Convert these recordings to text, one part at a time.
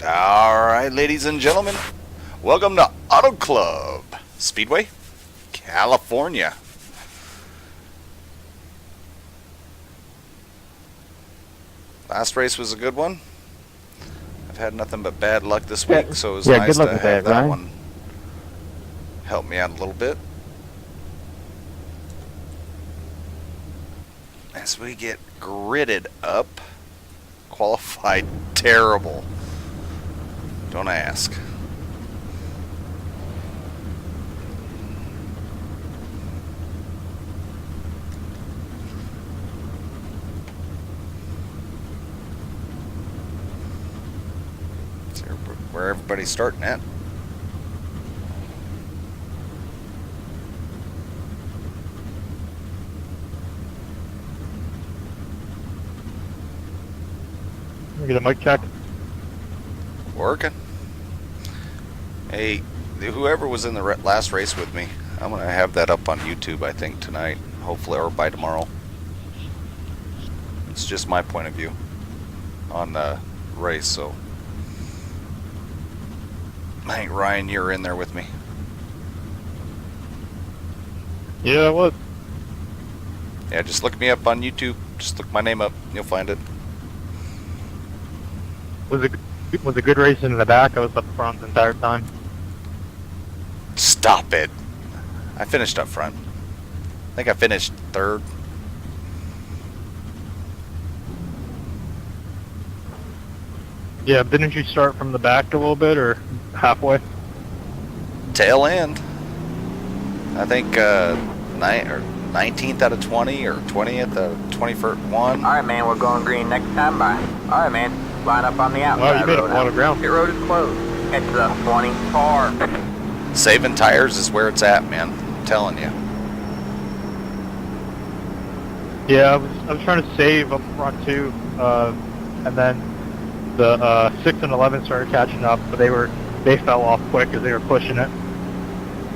Alright, ladies and gentlemen, welcome to Auto Club Speedway, California. Last race was a good one. I've had nothing but bad luck this week, so it was nice to have that one help me out a little bit. As we get gridded up, qualified terrible. Don't ask. See where everybody's starting at. Get a mic check. Working. Hey, whoever was in the last race with me, I'm going to have that up on YouTube, I think, tonight. Hopefully, or by tomorrow. It's just my point of view on the race, so I think, Ryan, you're in there with me. Yeah, I was. Yeah, just look me up on YouTube. Just look my name up. You'll find it. Was a good race in the back. I was up front the entire time. Stop it. I finished up front. I think I finished third. Yeah, didn't you start from the back a little bit or halfway? Tail end. I think 19th out of 20 or 20th out of 21. Alright, man, we're going green next time by. Alright, man, line up on the outside. Wow, you made up a lot of ground. Pit road is closed. It's the 20 car. Saving tires is where it's at, man. I'm telling you. Yeah, I was trying to save up front too, and then the 6 and 11 started catching up, but they fell off quick as they were pushing it.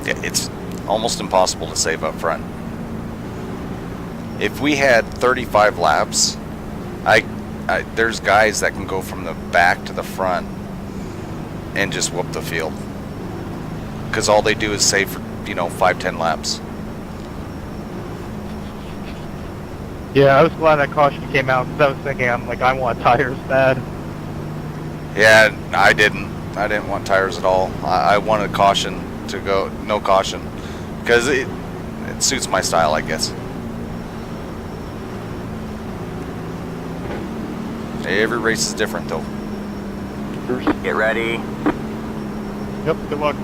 Yeah, it's almost impossible to save up front. If we had 35 laps, there's guys that can go from the back to the front and just whoop the field. Because all they do is save for, 5-10 laps. Yeah, I was glad that caution came out because I was thinking, I want tires bad. Yeah, I didn't want tires at all. I wanted caution to go, no caution. Because it suits my style, I guess. Every race is different, though. Get ready. Yep, good luck.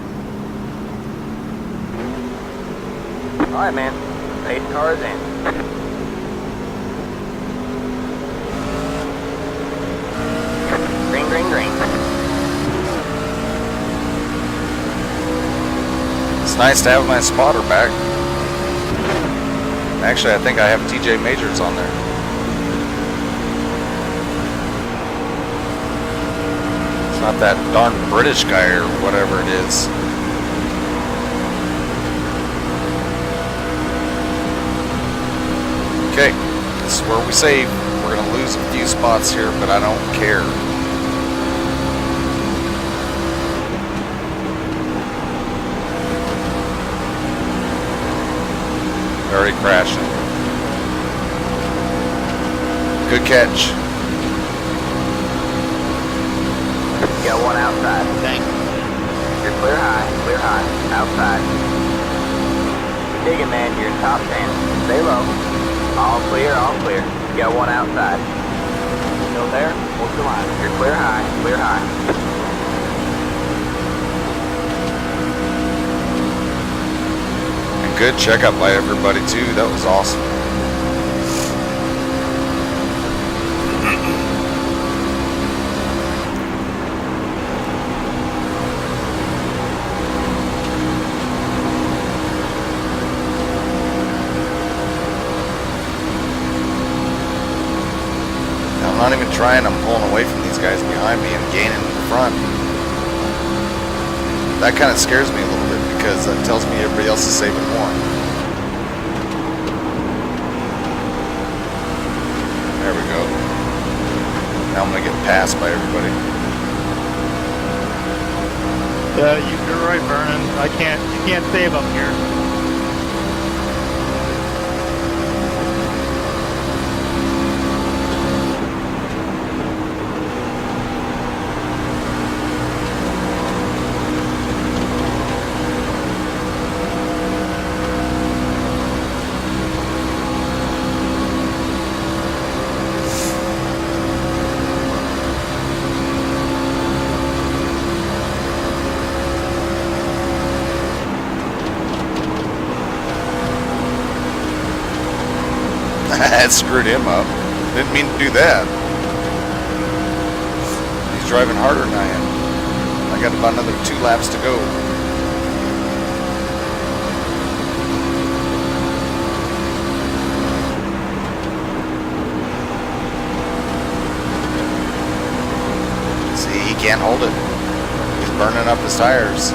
Alright, man, pace cars in. Green, green, green. It's nice to have my spotter back. Actually, I think I have TJ Majors on there. It's not that darn British guy or whatever it is. Okay, this is where we save. We're going to lose a few spots here, but I don't care. Already crashing. Good catch. Got one outside. Thanks. You're clear high, outside. You're digging, man, you're top 10. Stay low. All clear, all clear. You got one outside. Still there? Hold the line. You're clear high, clear high. And good checkup by everybody too. That was awesome. I'm not even trying. I'm pulling away from these guys behind me and gaining in the front. That kind of scares me a little bit because that tells me everybody else is saving more. There we go. Now I'm going to get passed by everybody. Yeah, you're right, Vernon. You can't save up here. That screwed him up. Didn't mean to do that. He's driving harder than I am. I got about another 2 laps to go. See, he can't hold it. He's burning up his tires.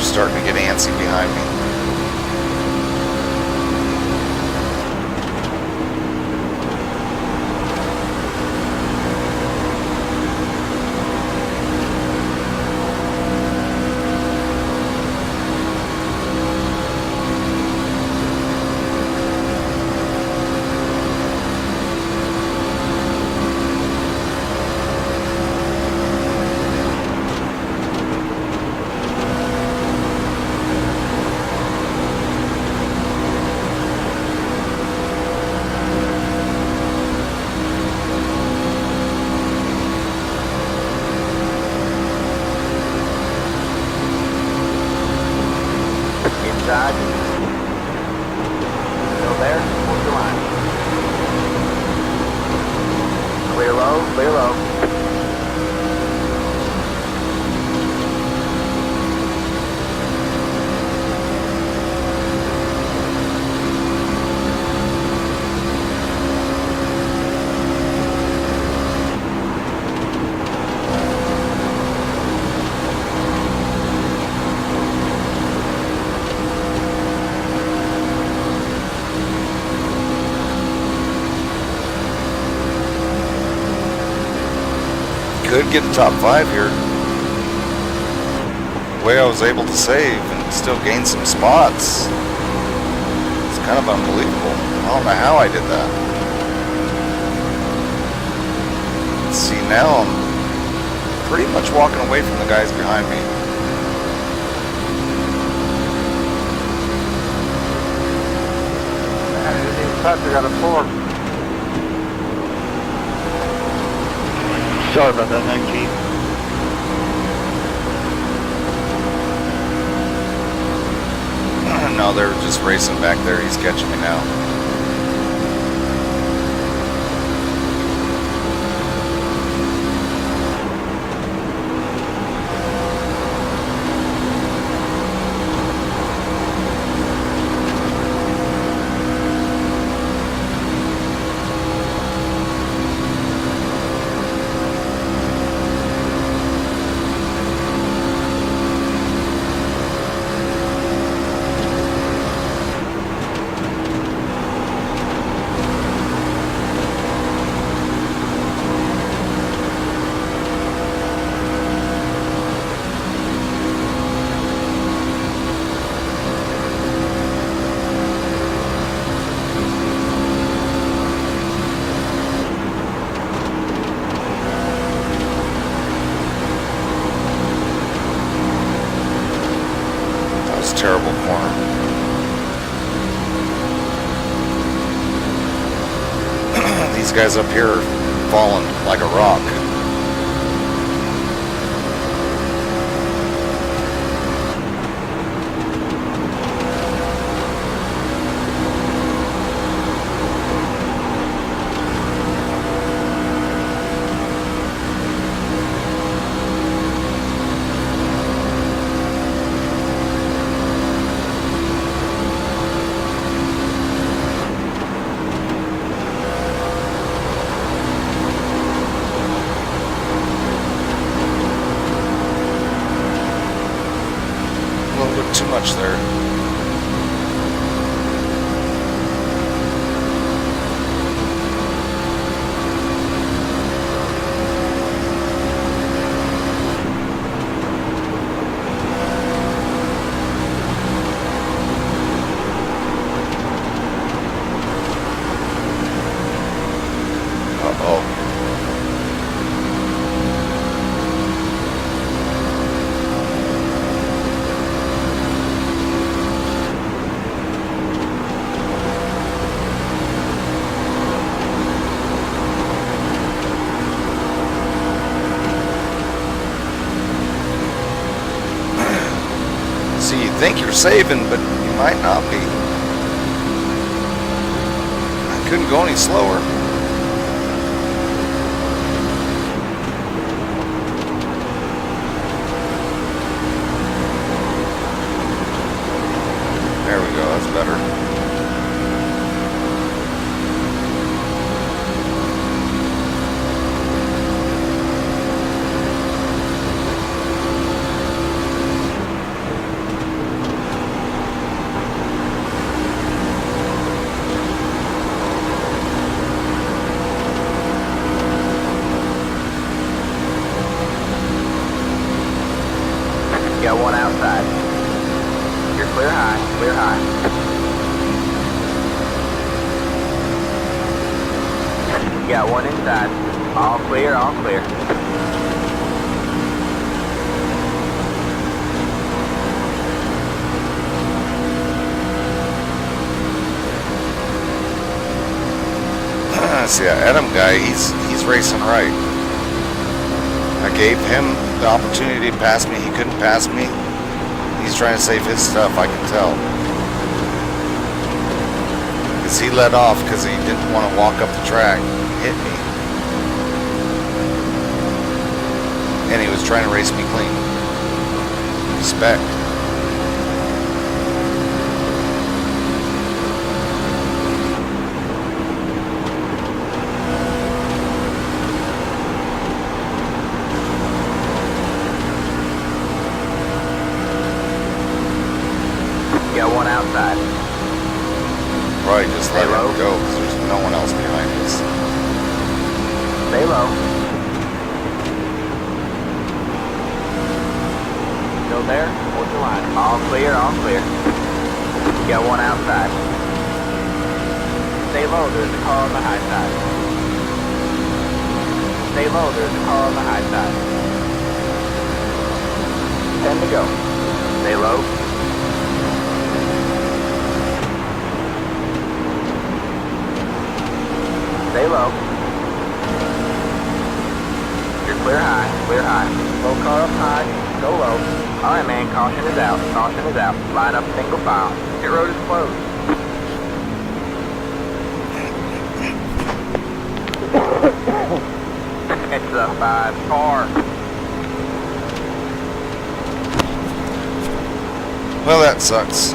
Starting to get antsy behind me. Inside. Still there? What's the line? Clear low, clear low. Could get the top 5 here. The way I was able to save and still gain some spots. It's kind of unbelievable. I don't know how I did that. See, now I'm pretty much walking away from the guys behind me. I didn't even touch, I got a 4. Sorry about that, 19. No, they're just racing back there. He's catching me now. terrible corner. These guys up here are falling like a rock. Too much there. Uh-oh. You think you're saving, but you might not be. I couldn't go any slower. There we go, that's better. Got one outside. You're clear high, clear high. Got one inside. All clear, all clear. See, that Adam guy, he's racing right. I gave him the opportunity to pass me. He couldn't pass me. He's trying to save his stuff, I can tell. Because he let off because he didn't want to walk up the track, hit me. And he was trying to race me clean. Respect. Got one outside. Probably just let him go because there's no one else behind us. Stay low. Still there? Hold your line. All clear, all clear. Got one outside. Stay low, there's a car on the high side. Stay low, there's a car on the high side. 10 to go. Stay low. Stay low. You're clear high, clear high. Low car up high, go low. Alright man, caution is out, caution is out. Line up single file. Pit road is closed. It's a 5-car. Well, that sucks.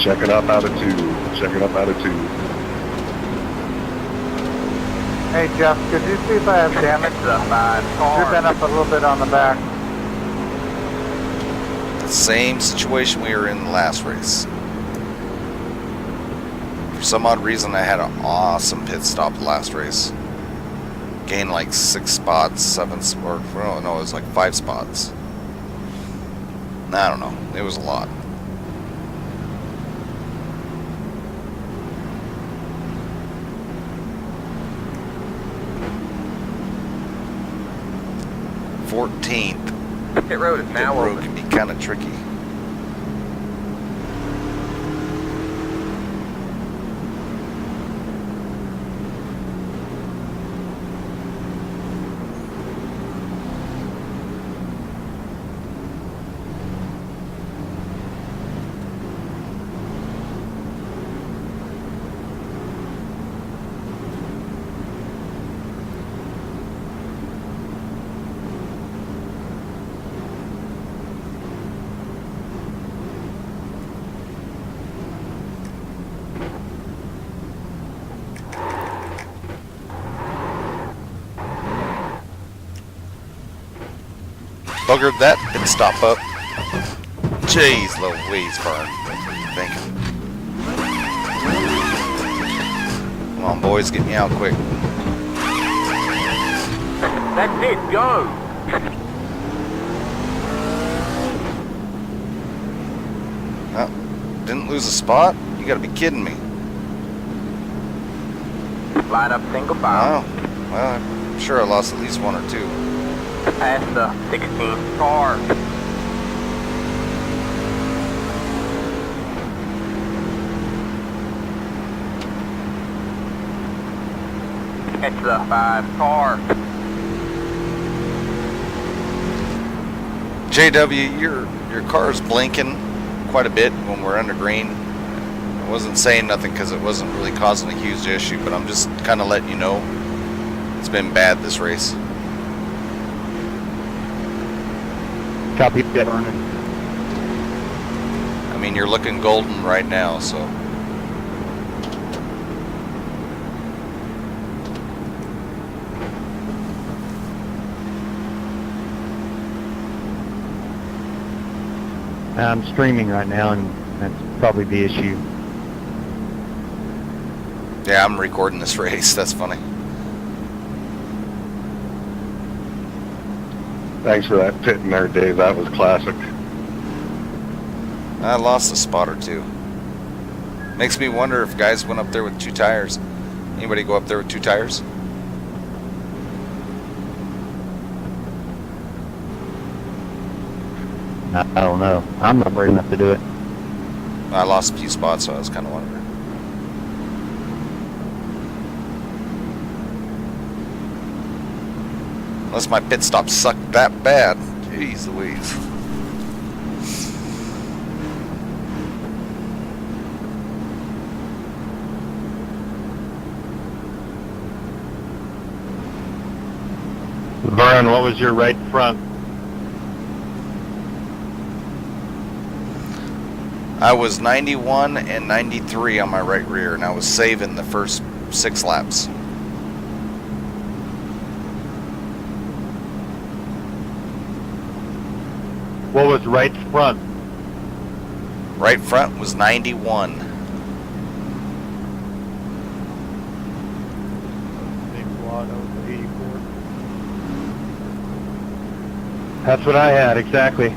Check it up out of 2. Check it up out of 2. Hey Jeff, could you see if I have damage? It's a 5-car. Driven up a little bit on the back. The same situation we were in the last race. For some odd reason, I had an awesome pit stop the last race. Gained like 6 spots, 7, or no, it was like 5 spots. I don't know. It was a lot. Pit road is Pit now road open. can be kind of tricky. Buggered that pit stop up. Jeez Louise, Vern. Thank you. Come on, boys, get me out quick. That's it, go! Oh, didn't lose a spot? You gotta be kidding me. Line up single file. Oh, well, I'm sure I lost at least one or two. Past the 16 car. Catch the 5 car. JW, your car's blinking quite a bit when we're under green. I wasn't saying nothing because it wasn't really causing a huge issue, but I'm just kind of letting you know it's been bad this race. Copy that, Vernon. I mean, you're looking golden right now, so. I'm streaming right now, and that's probably the issue. Yeah, I'm recording this race. That's funny. Thanks for that pit in there, Dave. That was classic. I lost a spot or two. Makes me wonder if guys went up there with 2 tires. Anybody go up there with 2 tires? I don't know. I'm not brave enough to do it. I lost a few spots, so I was kind of wondering. Unless my pit stop sucked that bad. Jeez Louise. Vernon, what was your right front? I was 91 and 93 on my right rear, and I was saving the first 6 laps. What was right front? Right front was 91. That's what I had, exactly.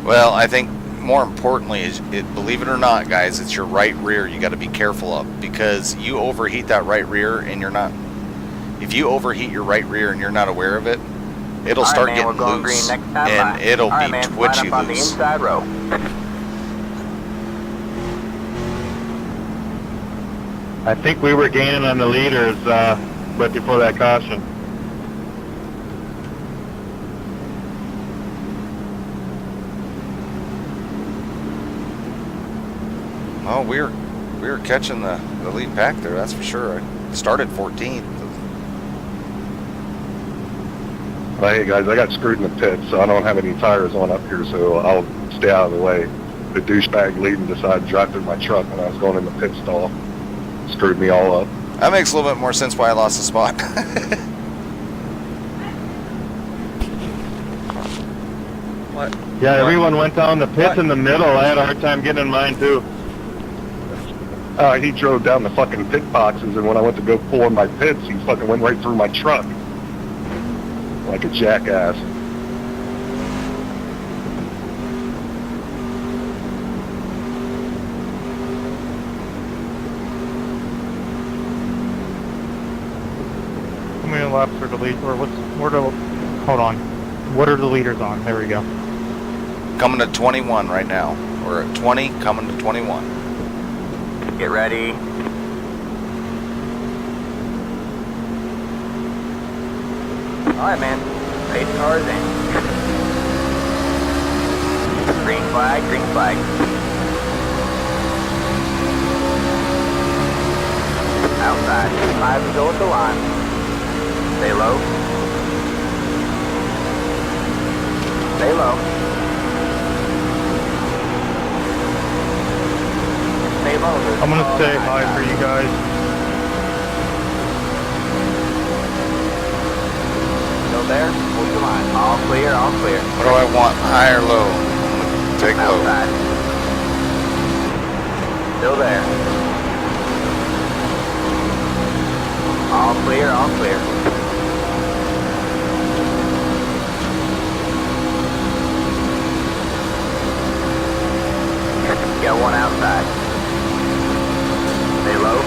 Well, I think more importantly is, believe it or not, guys, it's your right rear you got to be careful of, because you overheat that right rear and you're not. If you overheat your right rear and you're not aware of it, it'll start getting loose and it'll be twitchy on the loose. inside row. I think we were gaining on the leaders, but before that caution. Oh, we were catching the lead pack there, that's for sure. I started 14th. Well, hey guys, I got screwed in the pit, so I don't have any tires on up here, so I'll stay out of the way. The douchebag leading decided to drive through my truck when I was going in the pit stall. Screwed me all up. That makes a little bit more sense why I lost the spot. What? Yeah, What? everyone went down the pits What? in the middle. I had a hard time getting in mine too. He drove down the fucking pit boxes, and when I went to go pull in my pits, he fucking went right through my truck. Like a jackass. How many laps are the lead, or hold on. What are the leaders on? There we go. Coming to 21 right now. We're at 20, coming to 21. Get ready. Alright, man. Pace cars in. Green flag, green flag. Outside. 5 to go with the line. Stay low. Stay low. Stay low. I'm gonna say hi for you guys. Still there? Hold the line. All clear, all clear. What do I want? High or low? Take low. Outside. Still there. All clear, all clear. Got one outside. Stay low.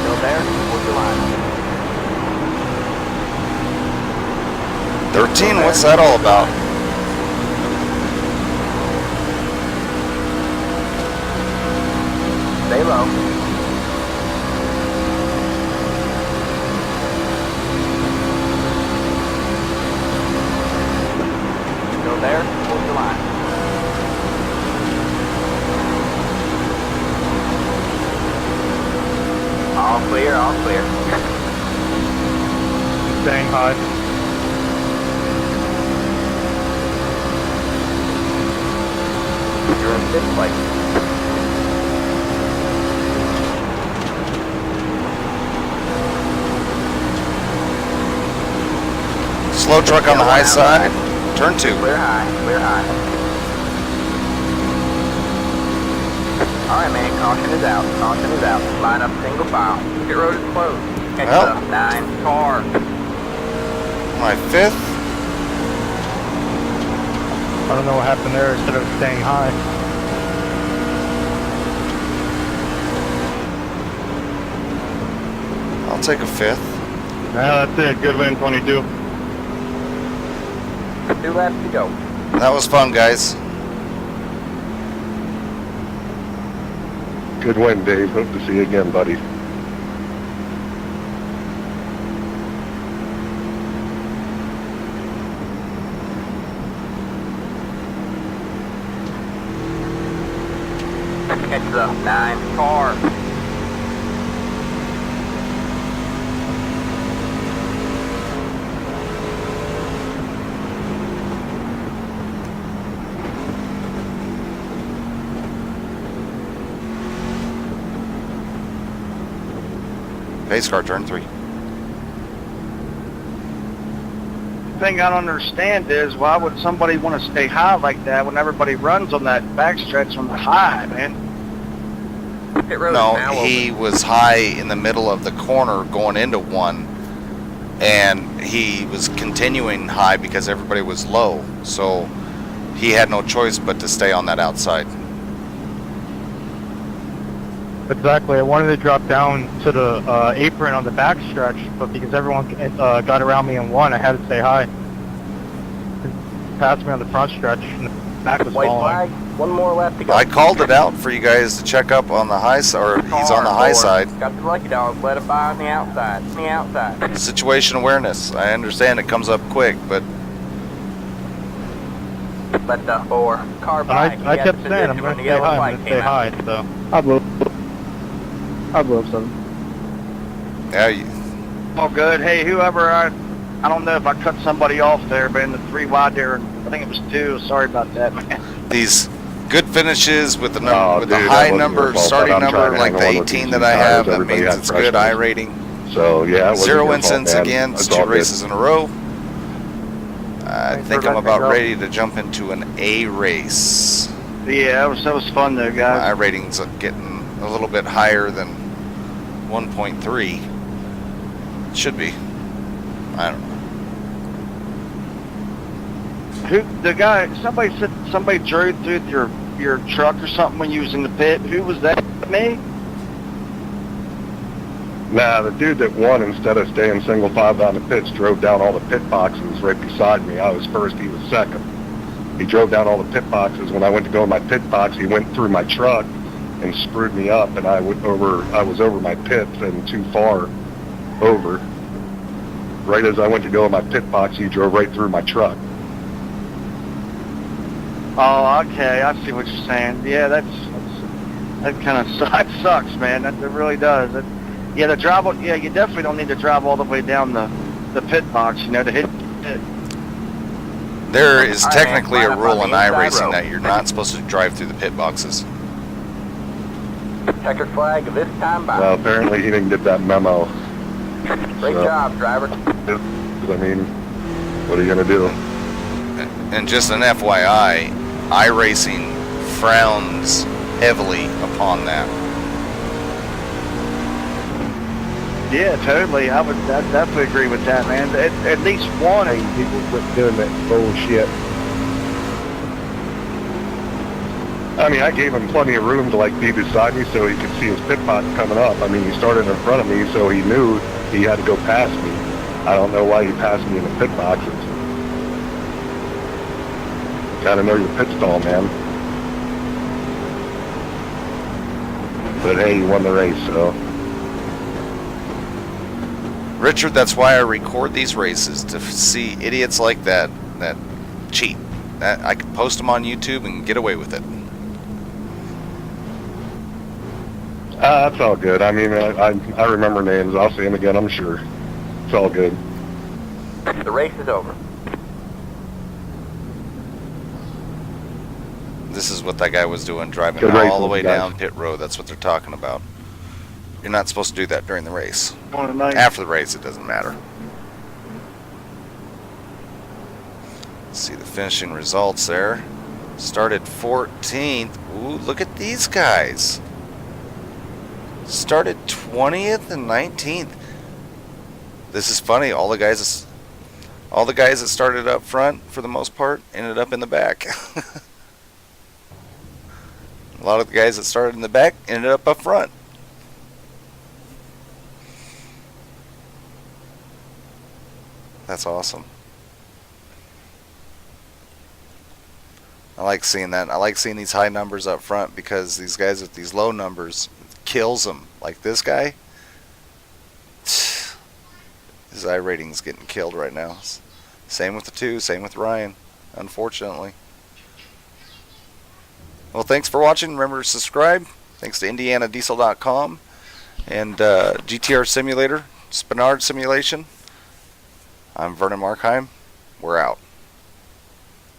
Still there? Hold the line. 13, what's that all about? Stay low. Still there? Hold the line. All clear, all clear. Saying hi. You're in 5th place. Slow truck on the high side. Turn 2. Clear high, clear high. Alright, man, caution is out, caution is out. Line up single file. Pit road is closed. Catch Well. the 9 car. My 5th. I don't know what happened there instead of saying hi. I'll take a 5th. Yeah, that's it. Good win, 22. 2 laps to go. That was fun, guys. Good win, Dave. Hope to see you again, buddy. Catch the 9 car. Pace car, turn 3. The thing I don't understand is why would somebody want to stay high like that when everybody runs on that backstretch on the high, man? Pit road No, is now he open. was high in the middle of the corner going into 1, and he was continuing high because everybody was low. So he had no choice but to stay on that outside. Exactly. I wanted to drop down to the apron on the back stretch, but because everyone got around me in 1, I had to say hi. Passed me on the front stretch, and the back was White following. flag. 1 more left to go. I called it out for you guys to check up on the high side, or he's on the high side. Got the lucky dog. Let it by on the outside. On the outside. Situation awareness. I understand it comes up quick, but Let the 4 car And by. I kept saying I'm going to say hi. I'm going to say hi. So I will something. yeah, All good. Hey, whoever, I don't know if I cut somebody off there, but in the 3 wide there, I think it was 2. Sorry about that, man. these good finishes with the Oh, with the dude, that high wasn't number, your fault, starting but I'm number trying to like the hang on with 18 these that I tires. have. That Everybody means had it's good I freshness. rating. So, yeah, it wasn't 0 your fault, incidents man. again. It's It's 2 all good. races in a row. I Thanks think for I'm letting me about go. ready to jump into an A race. Yeah, that was fun though, My guys. rating's getting a little bit higher than 1.3. It should be. I don't know. Who the guy? Somebody said somebody drove through your truck or something when you was in the pit. Who was that? Me? Nah, the dude that won, instead of staying single file down the pits, drove down all the pit boxes right beside me. I was first, he was second. He drove down all the pit boxes. When I went to go in my pit box, he went through my truck and screwed me up, and I was over my pits and too far over. Right as I went to go in my pit box, he drove right through my truck. Oh, okay. I see what you're saying. Yeah, that kind of sucks, man. That really does. Yeah, you definitely don't need to drive all the way down the pit box, to hit it. There is All right, technically line a up rule on in the inside iRacing row. that you're not supposed to drive through the pit boxes. Checkered flag this time by. Well, apparently he didn't get that memo. Great so- job, driver. I mean, what are you gonna do? And just an FYI, iRacing frowns heavily upon that. Yeah, totally. I definitely agree with that, man. At least one. Hey, people quit doing that bullshit. I mean, I gave him plenty of room to be beside me so he could see his pit box coming up. I mean, he started in front of me, so he knew he had to go past me. I don't know why he passed me in the pit boxes. Gotta know your pit stall, man. But hey, you won the race, so. Richard, that's why I record these races, to see idiots like that cheat. That I can post them on YouTube and get away with it. That's all good. I mean, I remember names. I'll see them again, I'm sure. It's all good. The race is over. This is what that guy was doing, driving Good all the racing, way guys. down pit road. That's what they're talking about. You're not supposed to do that during the race. Nice. After the race, it doesn't matter. See the finishing results there. Started 14th. Ooh, look at these guys. Started 20th and 19th. This is funny. All the guys that started up front, for the most part, ended up in the back. A lot of the guys that started in the back ended up front. That's awesome. I like seeing that. I like seeing these high numbers up front, because these guys with these low numbers, it kills them. Like this guy, his I rating's getting killed right now. Same with the 2, same with Ryan, unfortunately. Well, thanks for watching. Remember to subscribe. Thanks to IndianaDiesel.com and GTR Simulator, Spinard Simulation. I'm Vernon Markheim. We're out.